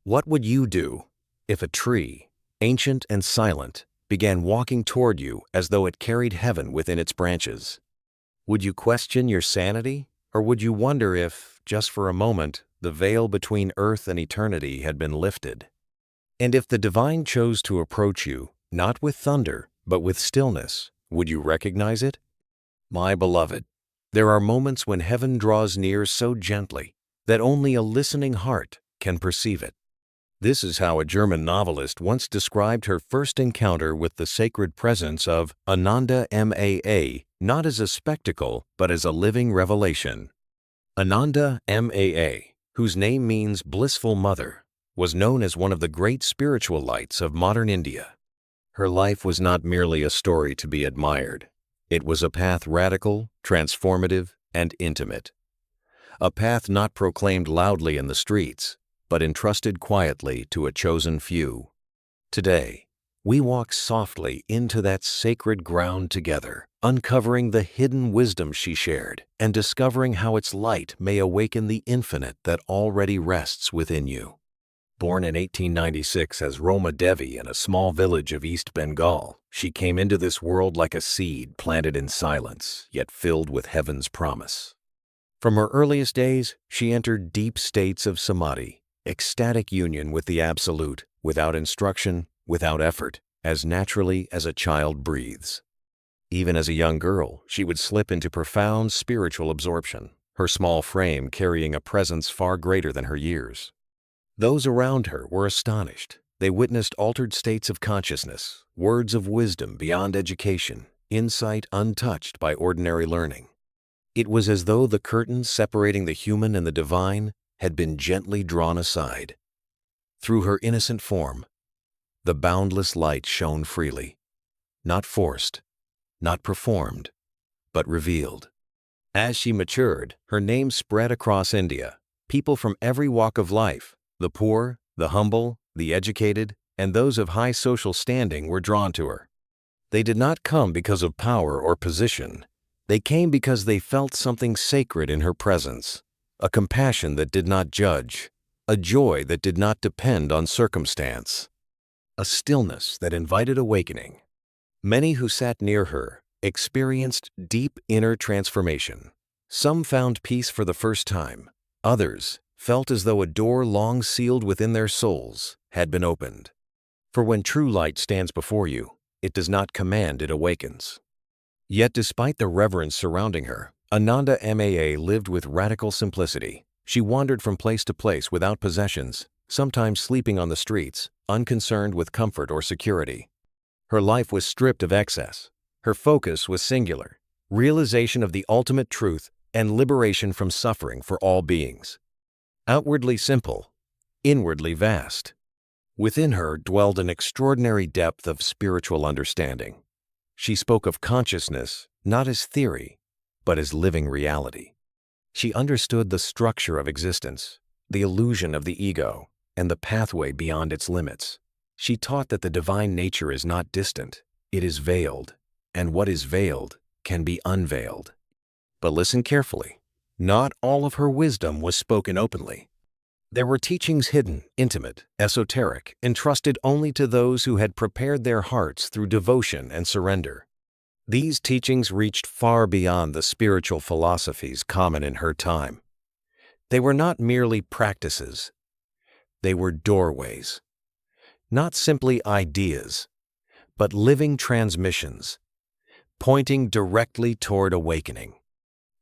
What would you do if a tree, ancient and silent, began walking toward you as though it carried heaven within its branches? Would you question your sanity, or would you wonder if, just for a moment, the veil between earth and eternity had been lifted? And if the divine chose to approach you, not with thunder, but with stillness, would you recognize it? My beloved, there are moments when heaven draws near so gently that only a listening heart can perceive it. This is how a German novelist once described her first encounter with the sacred presence of Anandamayi Ma, not as a spectacle, but as a living revelation. Anandamayi, whose name means blissful mother, was known as one of the great spiritual lights of modern India. Her life was not merely a story to be admired. It was a path radical, transformative, and intimate. A path not proclaimed loudly in the streets, but entrusted quietly to a chosen few. Today, we walk softly into that sacred ground together, uncovering the hidden wisdom she shared and discovering how its light may awaken the infinite that already rests within you. Born in 1896 as Roma Devi in a small village of East Bengal, she came into this world like a seed planted in silence, yet filled with heaven's promise. From her earliest days, she entered deep states of samadhi, ecstatic union with the Absolute, without instruction, without effort, as naturally as a child breathes. Even as a young girl, she would slip into profound spiritual absorption, her small frame carrying a presence far greater than her years. Those around her were astonished. They witnessed altered states of consciousness, words of wisdom beyond education, insight untouched by ordinary learning. It was as though the curtains separating the human and the divine had been gently drawn aside. Through her innocent form, the boundless light shone freely, not forced, not performed, but revealed. As she matured, her name spread across India. People from every walk of life, the poor, the humble, the educated, and those of high social standing were drawn to her. They did not come because of power or position. They came because they felt something sacred in her presence, a compassion that did not judge, a joy that did not depend on circumstance, a stillness that invited awakening. Many who sat near her experienced deep inner transformation. Some found peace for the first time. Others felt as though a door long sealed within their souls had been opened. For when true light stands before you, it does not command, it awakens. Yet despite the reverence surrounding her, Anandamayi lived with radical simplicity. She wandered from place to place without possessions, sometimes sleeping on the streets, unconcerned with comfort or security. Her life was stripped of excess. Her focus was singular, realization of the ultimate truth and liberation from suffering for all beings. Outwardly simple, inwardly vast. Within her dwelled an extraordinary depth of spiritual understanding. She spoke of consciousness not as theory, but as living reality. She understood the structure of existence, the illusion of the ego, and the pathway beyond its limits. She taught that the divine nature is not distant, it is veiled, and what is veiled can be unveiled. But listen carefully. Not all of her wisdom was spoken openly. There were teachings hidden, intimate, esoteric, entrusted only to those who had prepared their hearts through devotion and surrender. These teachings reached far beyond the spiritual philosophies common in her time. They were not merely practices. They were doorways. Not simply ideas, but living transmissions, pointing directly toward awakening.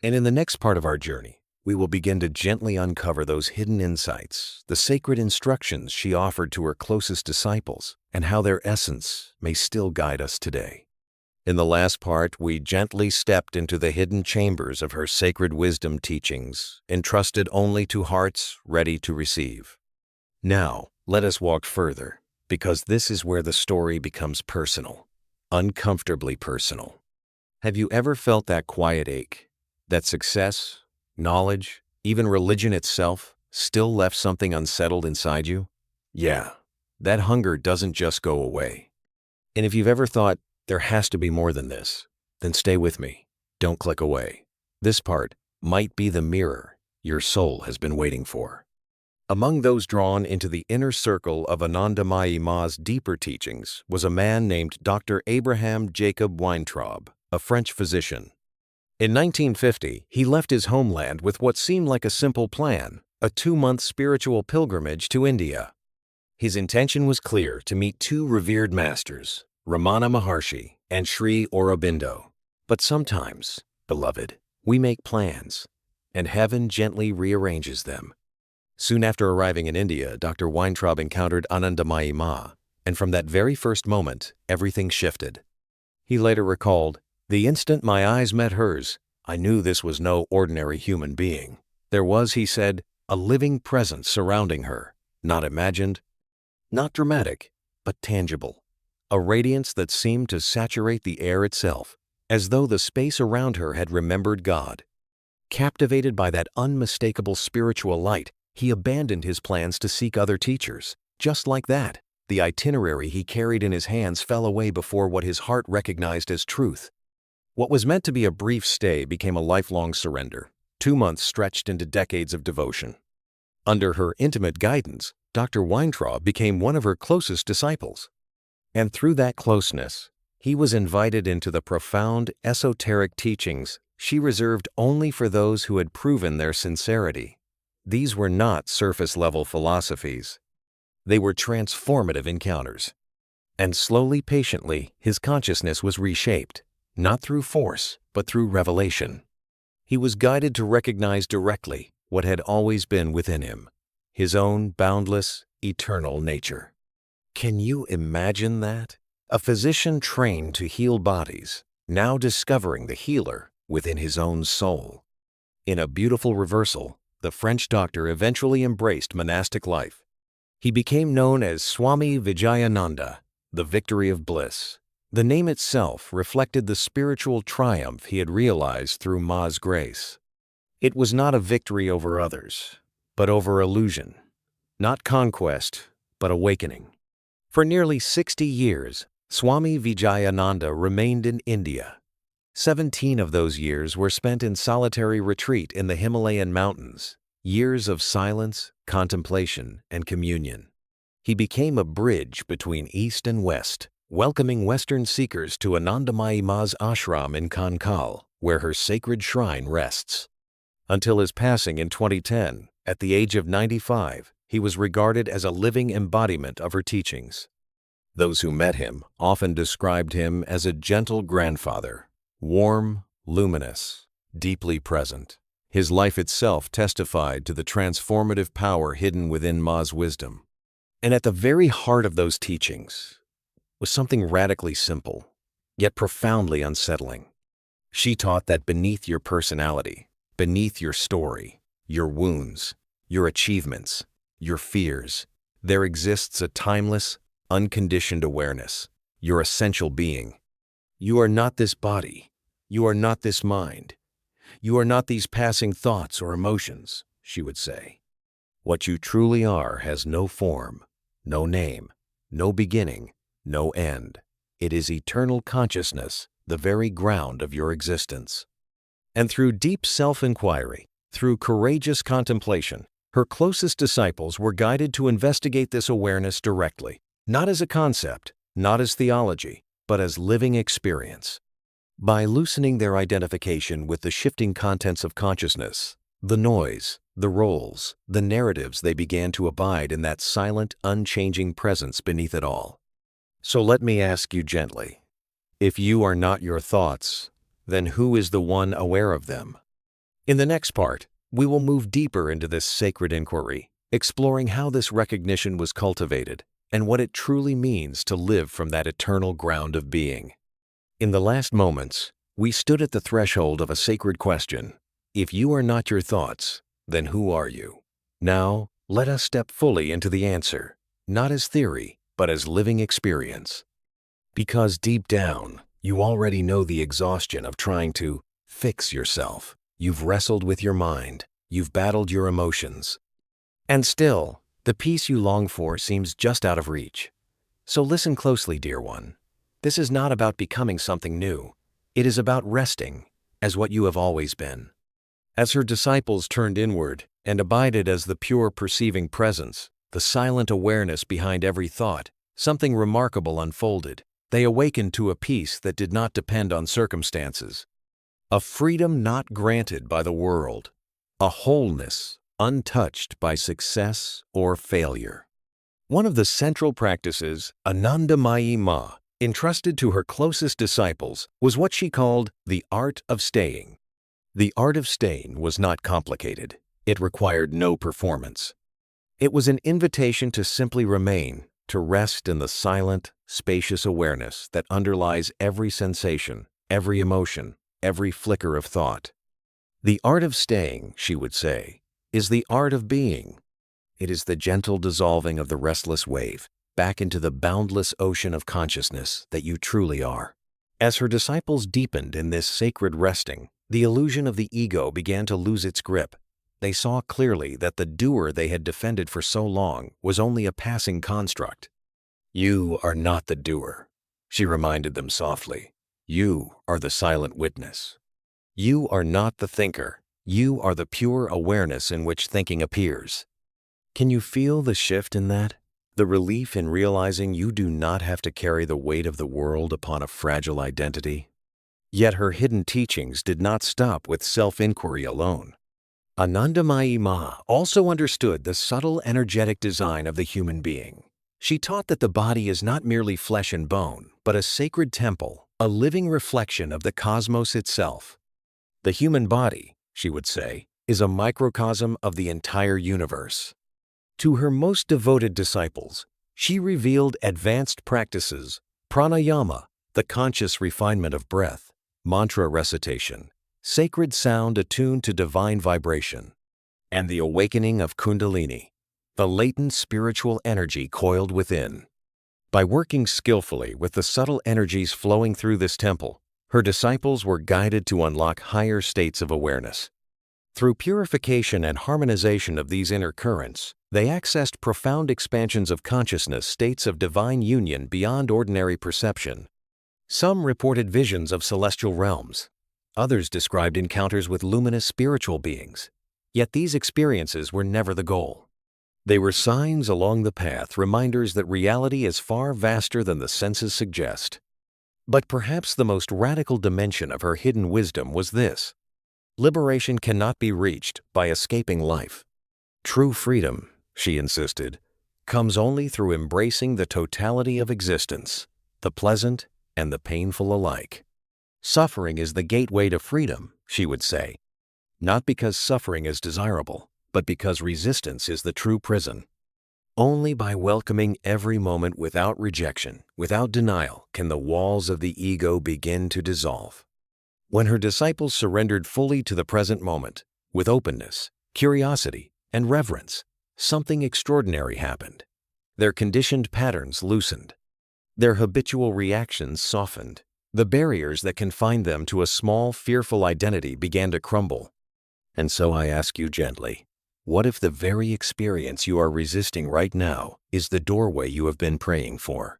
And in the next part of our journey, we will begin to gently uncover those hidden insights, the sacred instructions she offered to her closest disciples, and how their essence may still guide us today. In the last part, we gently stepped into the hidden chambers of her sacred wisdom teachings, entrusted only to hearts ready to receive. Now, let us walk further, because this is where the story becomes personal, uncomfortably personal. Have you ever felt that quiet ache? That success, knowledge, even religion itself still left something unsettled inside you? Yeah, that hunger doesn't just go away. And if you've ever thought, there has to be more than this, then stay with me. Don't click away. This part might be the mirror your soul has been waiting for. Among those drawn into the inner circle of Anandamayi Ma's deeper teachings was a man named Dr. Abraham Jacob Weintraub, a French physician. In 1950, he left his homeland with what seemed like a simple plan, a 2-month spiritual pilgrimage to India. His intention was clear: to meet two revered masters, Ramana Maharshi and Sri Aurobindo. But sometimes, beloved, we make plans, and heaven gently rearranges them. Soon after arriving in India, Dr. Weintraub encountered Anandamayi Ma, and from that very first moment, everything shifted. He later recalled, "The instant my eyes met hers, I knew this was no ordinary human being. There was," he said, "a living presence surrounding her, not imagined, not dramatic, but tangible. A radiance that seemed to saturate the air itself, as though the space around her had remembered God." Captivated by that unmistakable spiritual light, he abandoned his plans to seek other teachers. Just like that, the itinerary he carried in his hands fell away before what his heart recognized as truth. What was meant to be a brief stay became a lifelong surrender. 2 months stretched into decades of devotion. Under her intimate guidance, Dr. Weintraub became one of her closest disciples. And through that closeness, he was invited into the profound, esoteric teachings she reserved only for those who had proven their sincerity. These were not surface-level philosophies. They were transformative encounters. And slowly, patiently, his consciousness was reshaped, not through force, but through revelation. He was guided to recognize directly what had always been within him, his own boundless, eternal nature. Can you imagine that? A physician trained to heal bodies, now discovering the healer within his own soul. In a beautiful reversal, the French doctor eventually embraced monastic life. He became known as Swami Vijayananda, the victory of bliss. The name itself reflected the spiritual triumph he had realized through Ma's grace. It was not a victory over others, but over illusion. Not conquest, but awakening. For nearly 60 years, Swami Vijayananda remained in India. 17 of those years were spent in solitary retreat in the Himalayan mountains, years of silence, contemplation, and communion. He became a bridge between East and West, welcoming Western seekers to Anandamayi Ma's ashram in Kankal, where her sacred shrine rests. Until his passing in 2010, at the age of 95, he was regarded as a living embodiment of her teachings. Those who met him often described him as a gentle grandfather, warm, luminous, deeply present. His life itself testified to the transformative power hidden within Ma's wisdom. And at the very heart of those teachings was something radically simple, yet profoundly unsettling. She taught that beneath your personality, beneath your story, your wounds, your achievements, your fears, there exists a timeless, unconditioned awareness, your essential being. You are not this body. You are not this mind. You are not these passing thoughts or emotions, she would say. What you truly are has no form, no name, no beginning, no end. It is eternal consciousness, the very ground of your existence. And through deep self-inquiry, through courageous contemplation, her closest disciples were guided to investigate this awareness directly, not as a concept, not as theology, but as living experience. By loosening their identification with the shifting contents of consciousness, the noise, the roles, the narratives, they began to abide in that silent, unchanging presence beneath it all. So let me ask you gently, if you are not your thoughts, then who is the one aware of them? In the next part, we will move deeper into this sacred inquiry, exploring how this recognition was cultivated and what it truly means to live from that eternal ground of being. In the last moments, we stood at the threshold of a sacred question. If you are not your thoughts, then who are you? Now, let us step fully into the answer, not as theory, but as living experience. Because deep down, you already know the exhaustion of trying to fix yourself. You've wrestled with your mind. You've battled your emotions. And still, the peace you long for seems just out of reach. So listen closely, dear one. This is not about becoming something new. It is about resting as what you have always been. As her disciples turned inward and abided as the pure perceiving presence, the silent awareness behind every thought, something remarkable unfolded. They awakened to a peace that did not depend on circumstances, a freedom not granted by the world, a wholeness untouched by success or failure. One of the central practices Anandamayi Ma entrusted to her closest disciples was what she called the art of staying. The art of staying was not complicated. It required no performance. It was an invitation to simply remain, to rest in the silent, spacious awareness that underlies every sensation, every emotion, every flicker of thought. The art of staying, she would say, is the art of being. It is the gentle dissolving of the restless wave back into the boundless ocean of consciousness that you truly are. As her disciples deepened in this sacred resting, the illusion of the ego began to lose its grip. They saw clearly that the doer they had defended for so long was only a passing construct. "You are not the doer," she reminded them softly. "You are the silent witness. You are not the thinker. You are the pure awareness in which thinking appears." Can you feel the shift in that? The relief in realizing you do not have to carry the weight of the world upon a fragile identity? Yet her hidden teachings did not stop with self-inquiry alone. Anandamayi Ma also understood the subtle energetic design of the human being. She taught that the body is not merely flesh and bone, but a sacred temple, a living reflection of the cosmos itself. The human body, she would say, is a microcosm of the entire universe. To her most devoted disciples, she revealed advanced practices, pranayama, the conscious refinement of breath, mantra recitation, sacred sound attuned to divine vibration, and the awakening of kundalini, the latent spiritual energy coiled within. By working skillfully with the subtle energies flowing through this temple, her disciples were guided to unlock higher states of awareness. Through purification and harmonization of these inner currents, they accessed profound expansions of consciousness, states of divine union beyond ordinary perception. Some reported visions of celestial realms. Others described encounters with luminous spiritual beings. Yet these experiences were never the goal. They were signs along the path, reminders that reality is far vaster than the senses suggest. But perhaps the most radical dimension of her hidden wisdom was this: liberation cannot be reached by escaping life. True freedom, she insisted, comes only through embracing the totality of existence, the pleasant and the painful alike. Suffering is the gateway to freedom, she would say, not because suffering is desirable, but because resistance is the true prison. Only by welcoming every moment without rejection, without denial, can the walls of the ego begin to dissolve. When her disciples surrendered fully to the present moment, with openness, curiosity, and reverence, something extraordinary happened. Their conditioned patterns loosened. Their habitual reactions softened. The barriers that confined them to a small, fearful identity began to crumble. And so I ask you gently, what if the very experience you are resisting right now is the doorway you have been praying for?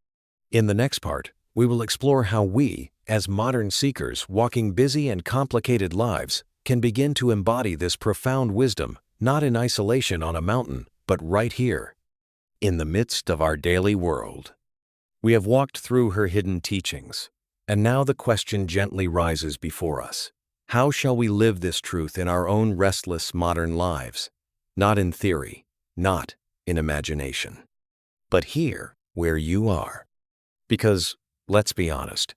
In the next part, we will explore how we, as modern seekers walking busy and complicated lives, can begin to embody this profound wisdom, not in isolation on a mountain, but right here, in the midst of our daily world. We have walked through her hidden teachings, and now the question gently rises before us. How shall we live this truth in our own restless modern lives? Not in theory, not in imagination, but here where you are. Because, let's be honest,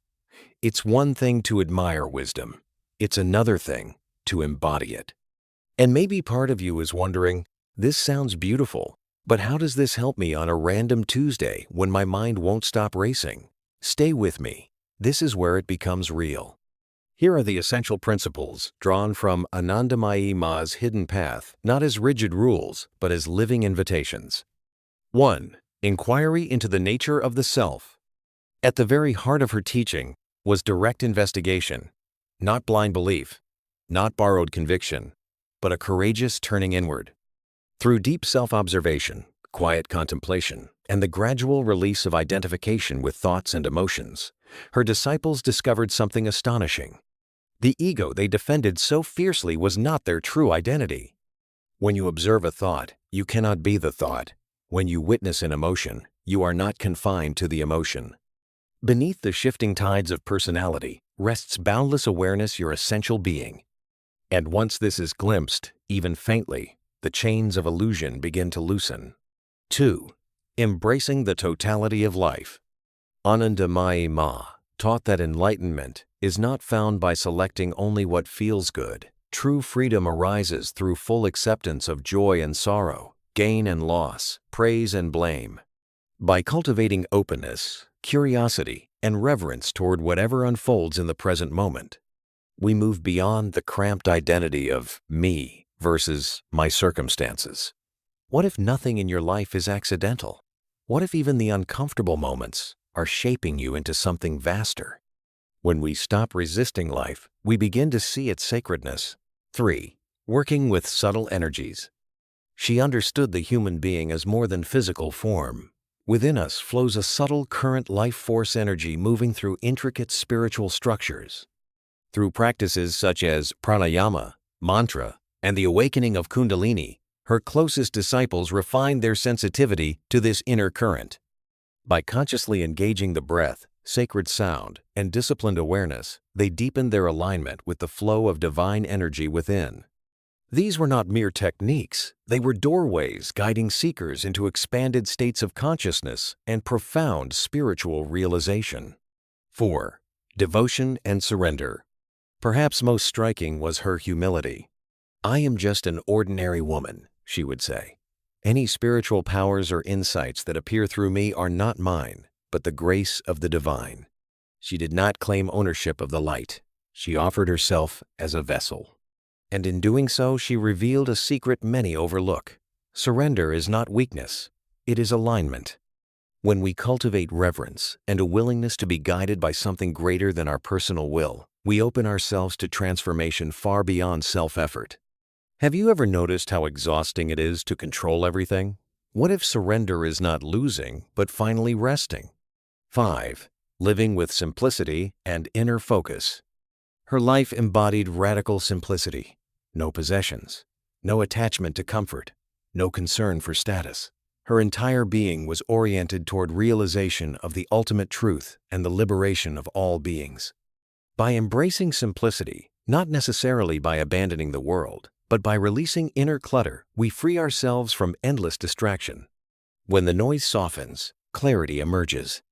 it's one thing to admire wisdom. It's another thing to embody it. And maybe part of you is wondering, this sounds beautiful, but how does this help me on a random Tuesday when my mind won't stop racing? Stay with me. This is where it becomes real. Here are the essential principles drawn from Anandamayi Ma's hidden path, not as rigid rules, but as living invitations. 1. Inquiry into the nature of the self. At the very heart of her teaching was direct investigation, not blind belief, not borrowed conviction, but a courageous turning inward. Through deep self-observation, quiet contemplation, and the gradual release of identification with thoughts and emotions, her disciples discovered something astonishing. The ego they defended so fiercely was not their true identity. When you observe a thought, you cannot be the thought. When you witness an emotion, you are not confined to the emotion. Beneath the shifting tides of personality rests boundless awareness, your essential being. And once this is glimpsed, even faintly, the chains of illusion begin to loosen. 2. Embracing the totality of life. Anandamayi Ma taught that enlightenment is not found by selecting only what feels good. True freedom arises through full acceptance of joy and sorrow, gain and loss, praise and blame. By cultivating openness, curiosity, and reverence toward whatever unfolds in the present moment, we move beyond the cramped identity of me versus my circumstances. What if nothing in your life is accidental? What if even the uncomfortable moments are shaping you into something vaster? When we stop resisting life, we begin to see its sacredness. 3. Working with subtle energies. She understood the human being as more than physical form. Within us flows a subtle current life force energy moving through intricate spiritual structures. Through practices such as pranayama, mantra, and the awakening of kundalini, her closest disciples refined their sensitivity to this inner current. By consciously engaging the breath, sacred sound, and disciplined awareness, they deepened their alignment with the flow of divine energy within. These were not mere techniques, they were doorways guiding seekers into expanded states of consciousness and profound spiritual realization. 4. Devotion and surrender. Perhaps most striking was her humility. "I am just an ordinary woman," she would say. "Any spiritual powers or insights that appear through me are not mine, but the grace of the divine." She did not claim ownership of the light. She offered herself as a vessel. And in doing so, she revealed a secret many overlook. Surrender is not weakness, it is alignment. When we cultivate reverence and a willingness to be guided by something greater than our personal will, we open ourselves to transformation far beyond self-effort. Have you ever noticed how exhausting it is to control everything? What if surrender is not losing, but finally resting? 5. Living with simplicity and inner focus. Her life embodied radical simplicity. No possessions, no attachment to comfort, no concern for status. Her entire being was oriented toward realization of the ultimate truth and the liberation of all beings. By embracing simplicity, not necessarily by abandoning the world, but by releasing inner clutter, we free ourselves from endless distraction. When the noise softens, clarity emerges.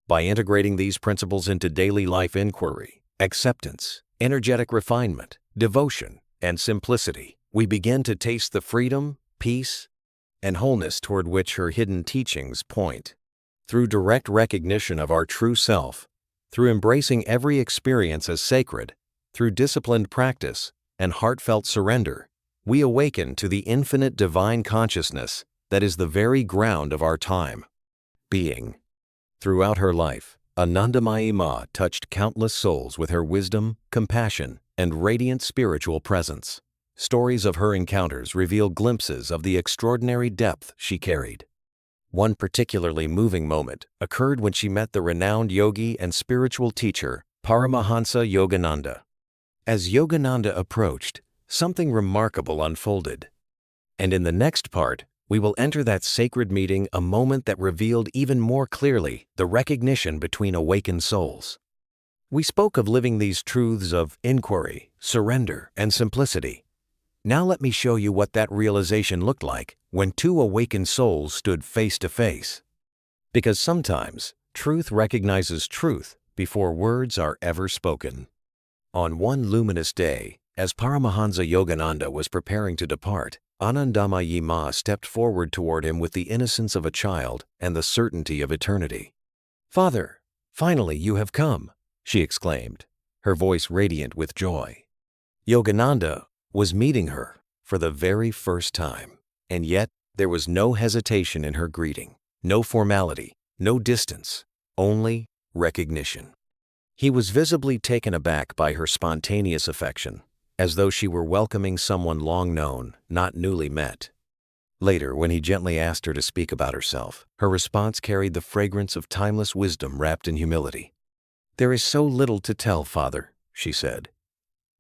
By integrating these principles into daily life inquiry, acceptance, energetic refinement, devotion, and simplicity, we begin to taste the freedom, peace, and wholeness toward which her hidden teachings point. Through direct recognition of our true self, through embracing every experience as sacred, through disciplined practice and heartfelt surrender, we awaken to the infinite divine consciousness that is the very ground of our time. Being. Throughout her life, Anandamayi Ma touched countless souls with her wisdom, compassion, and radiant spiritual presence. Stories of her encounters reveal glimpses of the extraordinary depth she carried. One particularly moving moment occurred when she met the renowned yogi and spiritual teacher, Paramahansa Yogananda. As Yogananda approached, something remarkable unfolded. And in the next part, we will enter that sacred meeting, a moment that revealed even more clearly the recognition between awakened souls. We spoke of living these truths of inquiry, surrender, and simplicity. Now let me show you what that realization looked like when two awakened souls stood face to face. Because sometimes, truth recognizes truth before words are ever spoken. On one luminous day, as Paramahansa Yogananda was preparing to depart, Anandamayi Ma stepped forward toward him with the innocence of a child and the certainty of eternity. "Father, finally you have come," she exclaimed, her voice radiant with joy. Yogananda was meeting her for the very first time, and yet there was no hesitation in her greeting, no formality, no distance, only recognition. He was visibly taken aback by her spontaneous affection, as though she were welcoming someone long known, not newly met. Later, when he gently asked her to speak about herself, her response carried the fragrance of timeless wisdom wrapped in humility. "There is so little to tell, Father," she said.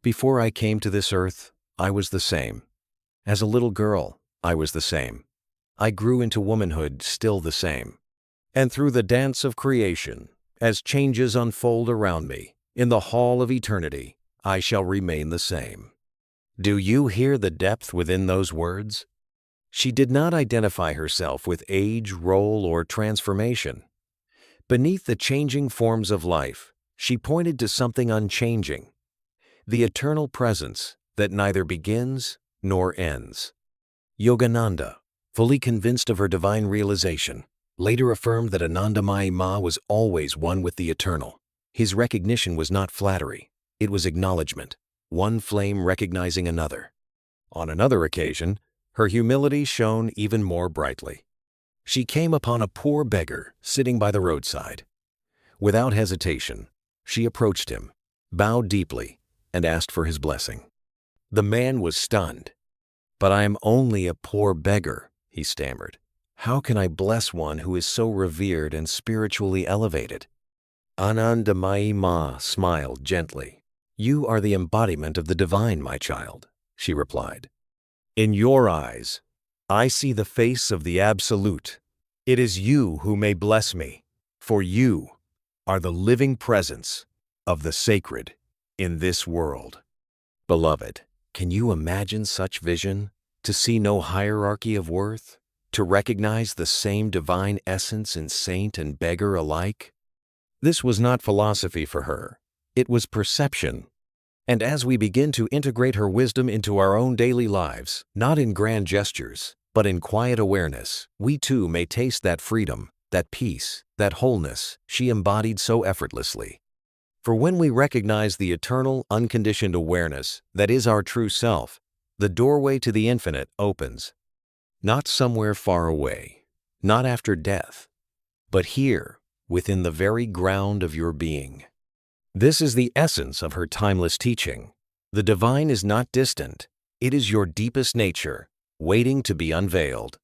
Before I came to this earth, I was the same. As a little girl, I was the same. I grew into womanhood still the same. And through the dance of creation, as changes unfold around me, in the hall of eternity, I shall remain the same. Do you hear the depth within those words? She did not identify herself with age, role, or transformation. Beneath the changing forms of life, she pointed to something unchanging, the eternal presence that neither begins nor ends. Yogananda, fully convinced of her divine realization, later affirmed that Anandamayi Ma was always one with the eternal. His recognition was not flattery, it was acknowledgement, one flame recognizing another. On another occasion, her humility shone even more brightly. She came upon a poor beggar sitting by the roadside. Without hesitation, she approached him, bowed deeply, and asked for his blessing. The man was stunned. "But I am only a poor beggar," he stammered. "How can I bless one who is so revered and spiritually elevated?" Anandamayi Ma smiled gently. "You are the embodiment of the divine, my child," she replied. "In your eyes, I see the face of the Absolute. It is you who may bless me, for you are the living presence of the sacred in this world." Beloved, can you imagine such vision? To see no hierarchy of worth? To recognize the same divine essence in saint and beggar alike? This was not philosophy for her. It was perception. And as we begin to integrate her wisdom into our own daily lives, not in grand gestures, but in quiet awareness, we too may taste that freedom, that peace, that wholeness she embodied so effortlessly. For when we recognize the eternal, unconditioned awareness that is our true self, the doorway to the infinite opens. Not somewhere far away, not after death, but here, within the very ground of your being. This is the essence of her timeless teaching. The divine is not distant. It is your deepest nature, waiting to be unveiled.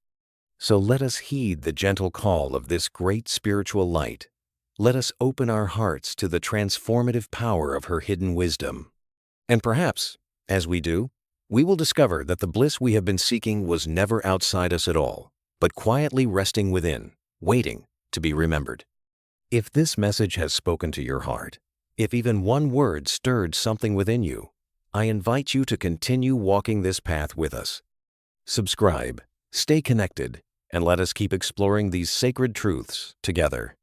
So let us heed the gentle call of this great spiritual light. Let us open our hearts to the transformative power of her hidden wisdom. And perhaps, as we do, we will discover that the bliss we have been seeking was never outside us at all, but quietly resting within, waiting to be remembered. If this message has spoken to your heart, if even one word stirred something within you, I invite you to continue walking this path with us. Subscribe, stay connected, and let us keep exploring these sacred truths together.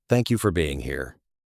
Thank you for being here.